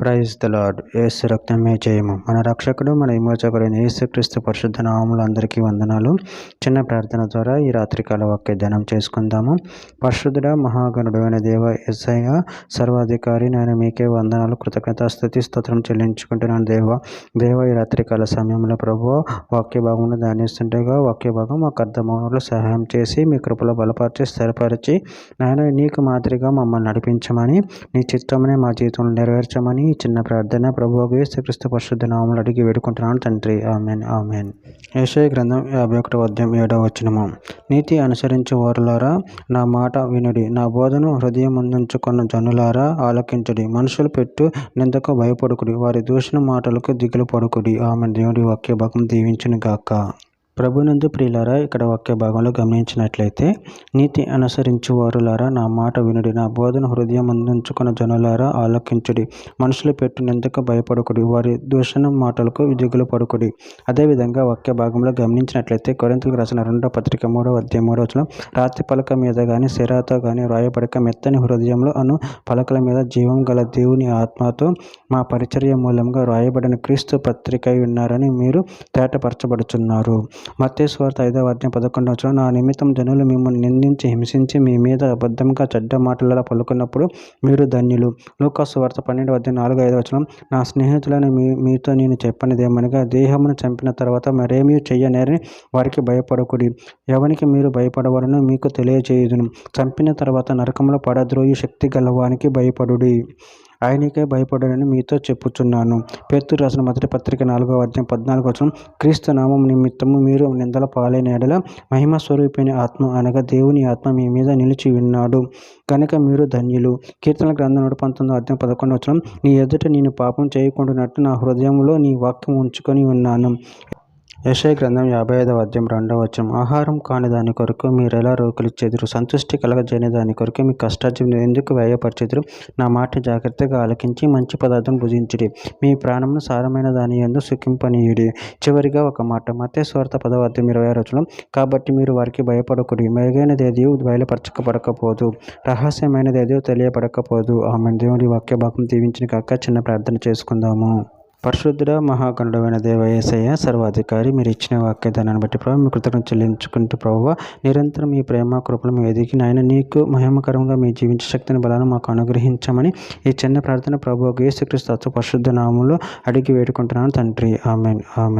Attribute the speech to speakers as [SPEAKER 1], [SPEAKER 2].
[SPEAKER 1] Praise the lord. యేసు రక్తమే జయము. మన రక్షకుడు మన విమోచకుడైన యేసుక్రీస్తు పరిశుద్ధ నామములో అందరికీ వందనాలు. చిన్న ప్రార్థన ద్వారా ఈ రాత్రికాల వాక్య ధ్యానం చేసుకుందాము. పరిశుద్ధుడ మహాగణుడైన దేవ యేసయ్య సర్వాధికారి, నేను మీకే వందనాలు, కృతజ్ఞత, స్తుతి, స్తోత్రం చెల్లించుకుంటున్నాను. దేవ ఈ రాత్రికాల సమయంలో ప్రభువా వాక్య భాగంలో ధ్యానిస్తుండగా వాక్య భాగం మాకు అర్థమవులో సహాయం చేసి మీ కృపలో బలపరిచి స్థిరపరిచి నాయన నీకు మాదిరిగా మమ్మల్ని నడిపించమని, నీ చిత్తమని మా జీవితంలో నెరవేర్చమని ఈ చిన్న ప్రార్థన ప్రభువు యేసుక్రీస్తు పరిశుద్ధ నామములో అడిగి వేడుకుంటున్నాను తండ్రి. Amen amen. యెషయా గ్రంథం 51:7 నీతి అనుసరించు వారులారా నా మాట వినుడి, నా బోధను హృదయం ముందుంచుకున్న జనులారా ఆలకించుడి. మనుషులు పెట్టు నిందకు భయపడుకుడి, వారి దూషణ మాటలకు దిగులు పడుకుడి. ఆమెన్. దేవుడి వాక్య భాగం దీవించును గాక. ప్రభునందు ప్రియులారా, ఇక్కడ వాక్య భాగంలో గమనించినట్లయితే నీతి అనుసరించు వారులారా నా మాట వినుడి, నా బోధన హృదయం ముందుంచుకున్న జనులారా ఆలకించుడి. మనుషులు పెట్టు నిందకు భయపడుకుడి, వారి దూషణ మాటలకు దిగులు పడుకుడి. అదేవిధంగా వాక్య భాగంలో గమనించినట్లయితే కొరింథీయులకు రాసిన 2వ పత్రిక 3:3 రాతి పలక మీద కానీ సిరాతో కానీ వ్రాయబడక మెత్తని హృదయంలో అను పలకల మీద జీవం గల దేవుని ఆత్మతో మా పరిచర్య మూలంగా వ్రాయబడిన క్రీస్తు పత్రికై ఉన్నారని మీరు తేటపరచబడుచున్నారు. మత్తయి సువార్త 5:11 నా నిమిత్తం జనులు మిమ్మల్ని నిందించి హింసించి మీ మీద అబద్ధంగా చెడ్డ మాటలలో పలుకున్నప్పుడు మీరు ధన్యులు. లూకా సువార్త 12:4-5 నా స్నేహితులను మీతో నేను చెప్పనిదేమనగా దేహమును చంపిన తర్వాత మరేమీ చెయ్యనేరని వారికి భయపడకుడి. ఎవనికి మీరు భయపడవలనో మీకు తెలియజేయుదును. చంపిన తర్వాత నరకంలో పడద్రోయు శక్తి గలవానికి భయపడుడి, ఆయనకే భయపడనని మీతో చెప్పుచున్నాను. పేతురు రాసిన మొదటి పత్రిక 4:14 క్రీస్తు నామం నిమిత్తము మీరు నిందల పాలైన ఎడల మహిమ స్వరూపైన ఆత్మ అనగా దేవుని ఆత్మ మీ మీద నిలిచి ఉన్నాడు కనుక మీరు ధన్యులు. కీర్తనల గ్రంథం 119:11 నీ ఎదుట నేను పాపం చేయకుండానట్టు నా హృదయంలో నీ వాక్యం ఉంచుకొని ఉన్నాను. యెషయా గ్రంథం 55:2 ఆహారం కాని దాని కొరకు మీరెలా రోకులిచ్చెదరు, సంతుష్టి కలగజేయని దాని కొరకు మీ కష్టార్జితం ఎందుకు వ్యయపరచెదరు. నా మాట జాగ్రత్తగా ఆలకించి మంచి పదార్థం భుజించుడి, మీ ప్రాణమును సారమైన దాని యందు సుఖింపనీయుడి. చివరిగా ఒక మాట మత్తయి సువార్త 10:26 కాబట్టి మీరు వారికి భయపడకుడి, మెరుగైనదేదీ బయలుపరచబడకపోదు, రహస్యమైనదేదీ తెలియబడకపోదు. ఆమె. దేవుని వాక్య భాగం దీవించిన కాక. చిన్న ప్రార్థన చేసుకుందాము. పరిశుద్ధుడ మహాగణుడైన దేవ యేసయ్య సర్వాధికారి, మీరు ఇచ్చిన వాక్యదానాన్ని బట్టి ప్రభు మీ కృతజ్ఞతలు చెల్లించుకుంటూ ప్రభువా నిరంతరం మీ ప్రేమ కృపలు మీ ఎదిగి నాయన నీకు మహిమకరంగా మీ జీవించే శక్తిని బలాన్ని మాకు అనుగ్రహించమని ఈ చిన్న ప్రార్థన ప్రభువు యేసుక్రీస్తు పరిశుద్ధ నామములో అడిగి వేడుకుంటున్నాను తండ్రి. Amen amen.